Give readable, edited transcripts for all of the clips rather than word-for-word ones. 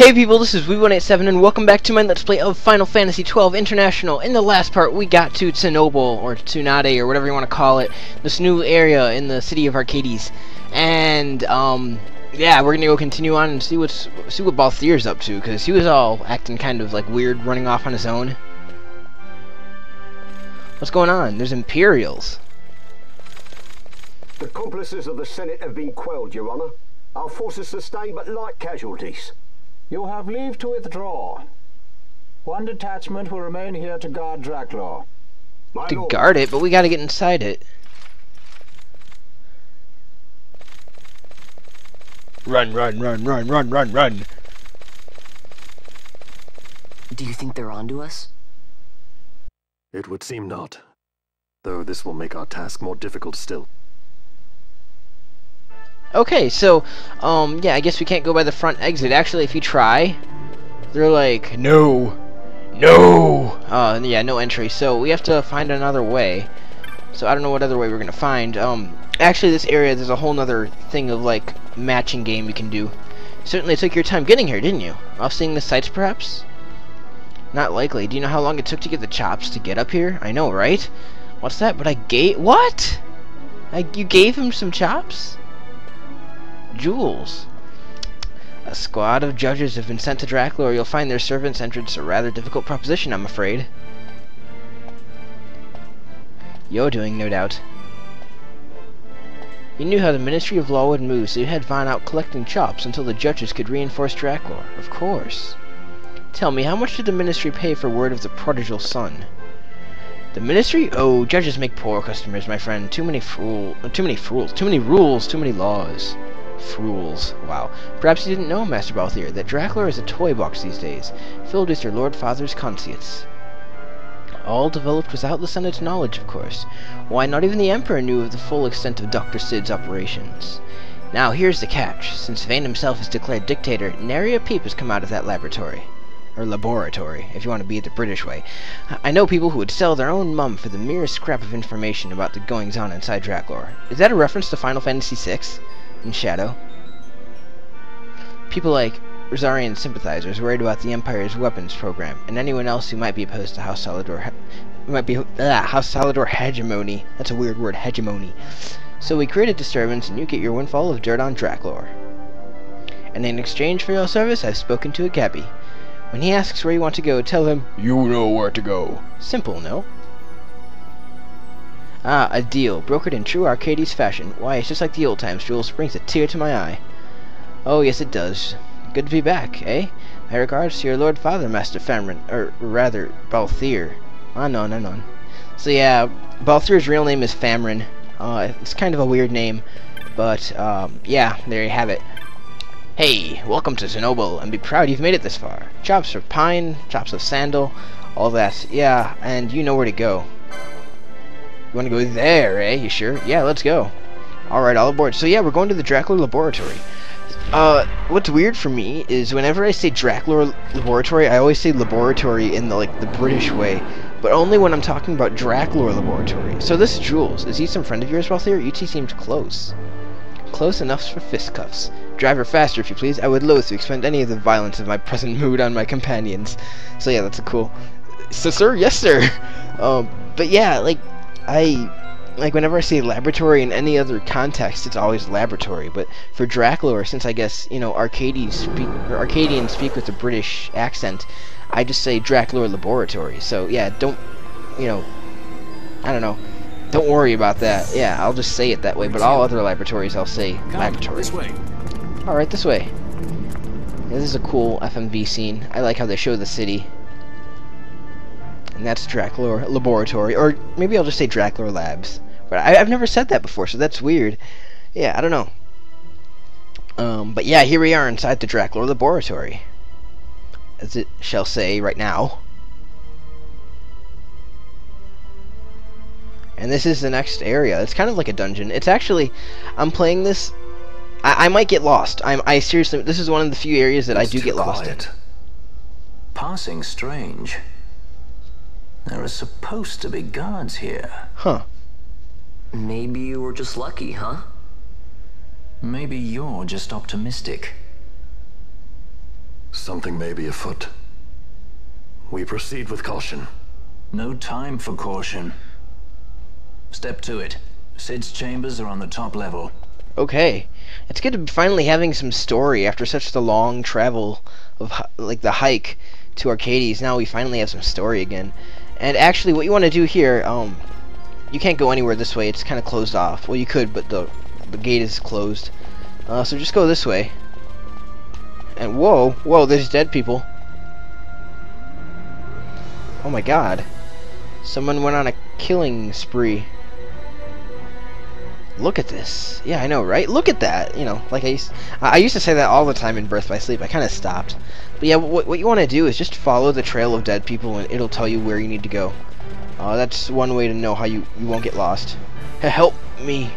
Hey people, this is XII and welcome back to my Let's Play of Final Fantasy XII International. In the last part, we got to Tsunoble, or Tsunade, or whatever you want to call it, this new area in the city of Arcades. And, yeah, we're gonna go continue on and see what Balthier's up to, because he was all acting kind of, like, weird, running off on his own. What's going on? There's Imperials. The accomplices of the Senate have been quelled, Your Honor. Our forces sustained but light casualties. You have leave to withdraw. One detachment will remain here to guard Draklor. To guard it, but we gotta get inside it. Run, run, run, run, run, run, run. Do you think they're onto us? It would seem not. Though this will make our task more difficult still. Okay, so, yeah, I guess we can't go by the front exit. Actually, if you try, they're like, no, no, yeah, no entry. So we have to find another way. So I don't know what other way we're gonna find. Actually, this area, there's a whole nother thing of, like, matching game you can do. Certainly took your time getting here, didn't you? Off seeing the sights, perhaps? Not likely. Do you know how long it took to get the chops to get up here? I know, right? What's that? But I gave... What? You gave him some chops? Jewels. A squad of judges have been sent to Draklor. You'll find their servants' entrance a rather difficult proposition, I'm afraid. You're doing, no doubt. You knew how the Ministry of Law would move, so you had Vaughn out collecting chops until the judges could reinforce Draklor. Of course. Tell me, how much did the Ministry pay for word of the prodigal son? The Ministry? Oh, judges make poor customers, my friend. Too many rules, too many laws. Fools. Wow. Perhaps you didn't know, Master Balthier, that Draklor is a toy box these days, filled with your Lord Father's conscience. All developed without the Senate's knowledge, of course. Why, not even the Emperor knew of the full extent of Dr. Sid's operations. Now, here's the catch. Since Vane himself is declared dictator, nary a peep has come out of that laboratory. Or laboratory, if you want to be it the British way. I know people who would sell their own mum for the merest scrap of information about the goings-on inside Draklor. Is that a reference to Final Fantasy VI? In Shadow. People like Rosarian sympathizers worried about the Empire's weapons program, and anyone else who might be opposed to House Salador hegemony. That's a weird word, hegemony. So we create a disturbance, and you get your windfall of dirt on Draklor. And in exchange for your service, I've spoken to a Gabby. When he asks where you want to go, tell him, you know where to go. Simple, no? Ah, a deal, brokered in true Arcades fashion. Why, it's just like the old times, Jules. Brings a tear to my eye. Oh, yes, it does. Good to be back, eh? My regards to your Lord Father, Master Famrin, or rather, Balthier. On. So yeah, Balthier's real name is Famrin. It's kind of a weird name, but, yeah, there you have it. Hey, welcome to Tsunoble, and be proud you've made it this far. Chops of pine, chops of sandal, all that. Yeah, and you know where to go. You want to go there, eh? You sure? Yeah, let's go. Alright, all aboard. So yeah, we're going to the Draklor Laboratory. What's weird for me is whenever I say Draklor Laboratory, I always say laboratory in the British way, but only when I'm talking about Draklor Laboratory. So this is Jules. Is he some friend of yours, Balthier? UT seems close. Close enough for fisticuffs. Drive her faster, if you please. I would loathe to expend any of the violence of my present mood on my companions. So yeah, that's a cool... So, sir? Yes, sir! But yeah, whenever I say laboratory in any other context, it's always laboratory. But for Draklor, since I guess, you know, Arcadians speak with a British accent, I just say Draklor Laboratory. So yeah, don't, you know, I don't know. Don't worry about that. Yeah, I'll just say it that way. But all other laboratories, I'll say laboratory. This way. All right, this way. Yeah, this is a cool FMV scene. I like how they show the city. And that's Draklor Laboratory, or maybe I'll just say Draklor Labs. But I've never said that before, so that's weird. Yeah, I don't know. But yeah, here we are inside the Draklor Laboratory, as it shall say right now. And this is the next area. It's kind of like a dungeon. It's actually, I'm playing this. I might get lost. I seriously, this is one of the few areas that I do get lost in. Passing strange. There are supposed to be guards here. Huh. Maybe you were just lucky, huh? Maybe you're just optimistic. Something may be afoot. We proceed with caution. No time for caution. Step to it. Sid's chambers are on the top level. Okay. It's good to be finally having some story after such the long travel of, like, the hike to Arcades. Now we finally have some story again. And actually, what you want to do here, you can't go anywhere this way. It's kind of closed off. Well, you could, but the gate is closed. So just go this way. And whoa, there's dead people. Oh my god. Someone went on a killing spree. Look at this. Yeah, I know, right? Look at that. You know, like I used to say that all the time in Birth by Sleep. I kind of stopped. But yeah, what you want to do is just follow the trail of dead people, and it'll tell you where you need to go. That's one way to know how you won't get lost. Help me.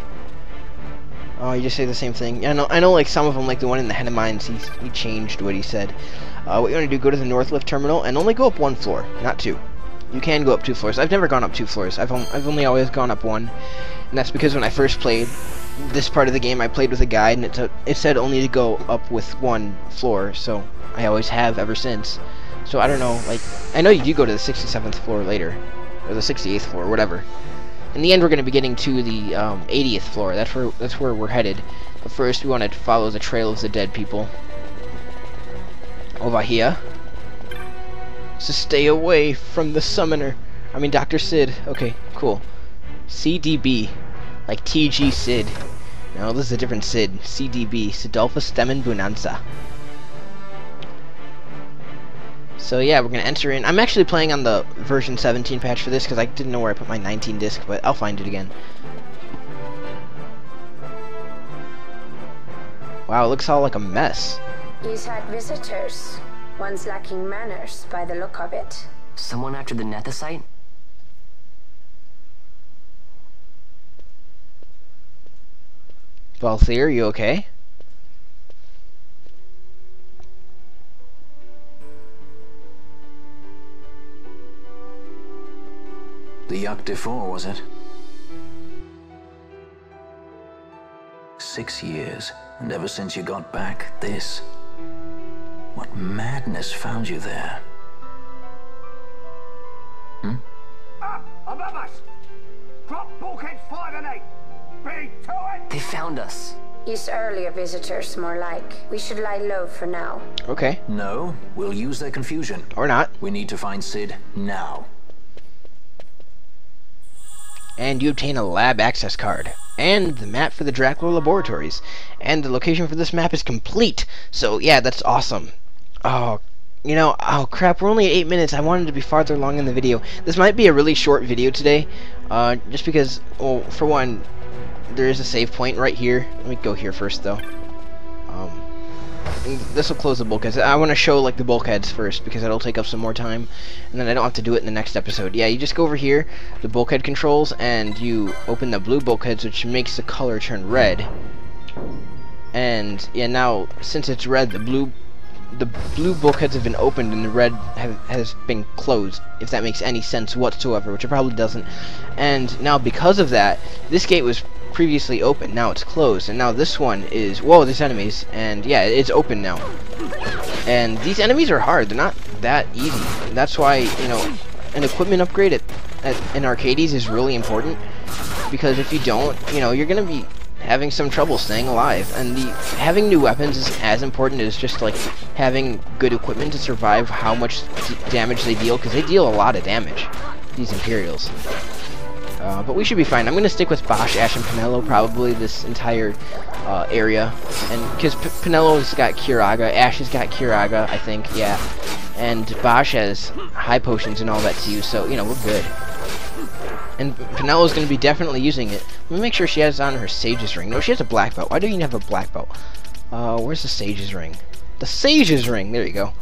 Oh, you just say the same thing. I know. Like some of them, like the one in the Hen of Mines, he changed what he said. What you want to do? Go to the North Lift Terminal and only go up one floor, not two. You can go up 2 floors. I've never gone up 2 floors. I've only always gone up 1, and that's because when I first played this part of the game, I played with a guide, and it said only to go up with 1 floor. So I always have ever since. So I don't know. Like I know you do go to the 67th floor later, or the 68th floor, whatever. In the end, we're going to be getting to the 80th floor. That's where we're headed. But first, we want to follow the trail of the dead people. Over here. So stay away from the summoner. I mean, Dr. Sid. Okay, cool. CDB. Like TG Sid. No, this is a different Sid. CDB. Sidolphus Stemmen Bonanza. So yeah, we're going to enter in. I'm actually playing on the version 17 patch for this because I didn't know where I put my 19 disc, but I'll find it again. Wow, it looks all like a mess. He's had visitors. One's lacking manners by the look of it. Someone after the Nethicite? Balthier, you okay? The Yuck-4, was it? 6 years, and ever since you got back, this. What madness found you there? Above us! Drop bulkheads 5 and 8! Be to it! They found us. He's earlier visitors, more like. We should lie low for now. Okay. No, we'll use their confusion. Or not. We need to find Sid now. And you obtain a lab access card. And the map for the Draklor Laboratories. And the location for this map is complete. So yeah, that's awesome. Oh, you know, oh crap, we're only at 8 minutes. I wanted to be farther along in the video. This might be a really short video today. Just because, well, for one, there is a save point right here. Let me go here first, though. This will close the bulkheads. I want to show, like, the bulkheads first, because that'll take up some more time, and then I don't have to do it in the next episode. Yeah, you just go over here, the bulkhead controls, and you open the blue bulkheads, which makes the color turn red. And, yeah, now, since it's red, the blue bulkheads have been opened, and the red has been closed, if that makes any sense whatsoever, which it probably doesn't. And now, because of that, this gate was previously open, now it's closed, and now this one is, whoa, there's enemies, and yeah, it's open now. And these enemies are hard, they're not that easy. And that's why, you know, an equipment upgrade in Arcades is really important, because if you don't, you know, you're gonna be having some trouble staying alive, and having new weapons is as important as just like having good equipment to survive how much damage they deal, because they deal a lot of damage, these Imperials. But we should be fine. I'm going to stick with Bosch, Ash, and Pinello probably this entire area. And because Pinello's got Curaga, Ash has got Curaga, I think, yeah. And Bosch has high potions and all that to use, so, you know, we're good. And Pinello's going to be definitely using it. Let me make sure she has on her Sage's Ring. No, she has a black belt. Why do you have a black belt? Where's the Sage's Ring? The Sage's Ring! There you go.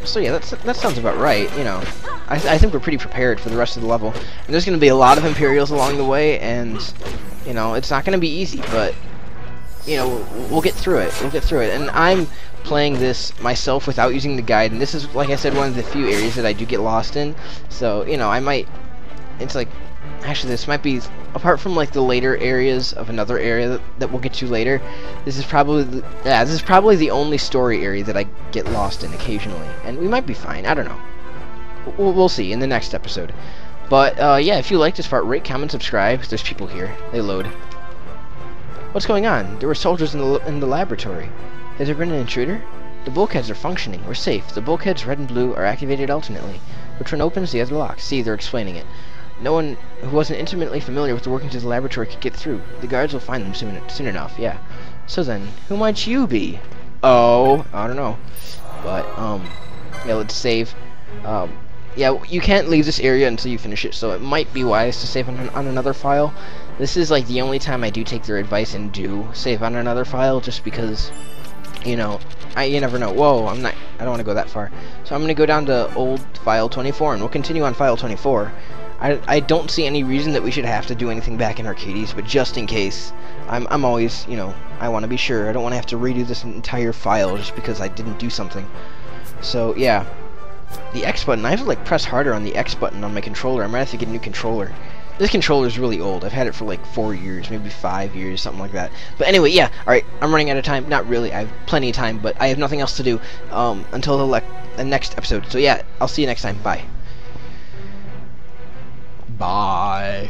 So yeah, that sounds about right, you know. I think we're pretty prepared for the rest of the level. And there's going to be a lot of Imperials along the way, and, you know, it's not going to be easy, but, you know, we'll get through it. We'll get through it. And I'm playing this myself without using the guide, and this is, like I said, one of the few areas that I do get lost in. So, you know, I might, it's like, Actually, this might be, apart from like the later areas of another area that we'll get to later, this is probably the only story area that I get lost in occasionally, and we might be fine. I don't know. We'll see in the next episode. But yeah, if you like this part, rate, comment, subscribe. There's people here. They load. What's going on? There were soldiers in the laboratory. Has there been an intruder? The bulkheads are functioning. We're safe. The bulkheads, red and blue, are activated alternately. Which one opens, the other locks. See, they're explaining it. No one who wasn't intimately familiar with the workings of the laboratory could get through. The guards will find them soon enough, yeah. So then, who might you be? Oh, I don't know. But, yeah, let's save. Yeah, you can't leave this area until you finish it, so it might be wise to save on another file. This is, like, the only time I do take their advice and do save on another file, just because, you know, you never know. Whoa, I don't want to go that far. So I'm going to go down to old file 24, and we'll continue on file 24. I don't see any reason that we should have to do anything back in Arcades, but just in case, I'm always, you know, I want to be sure. I don't want to have to redo this entire file just because I didn't do something. So, yeah. The X button, I have to, like, press harder on the X button on my controller. I might have to get a new controller. This controller is really old. I've had it for, like, 4 years, maybe 5 years, something like that. But anyway, yeah, alright, I'm running out of time. Not really, I have plenty of time, but I have nothing else to do until the next episode. So, yeah, I'll see you next time. Bye. Bye.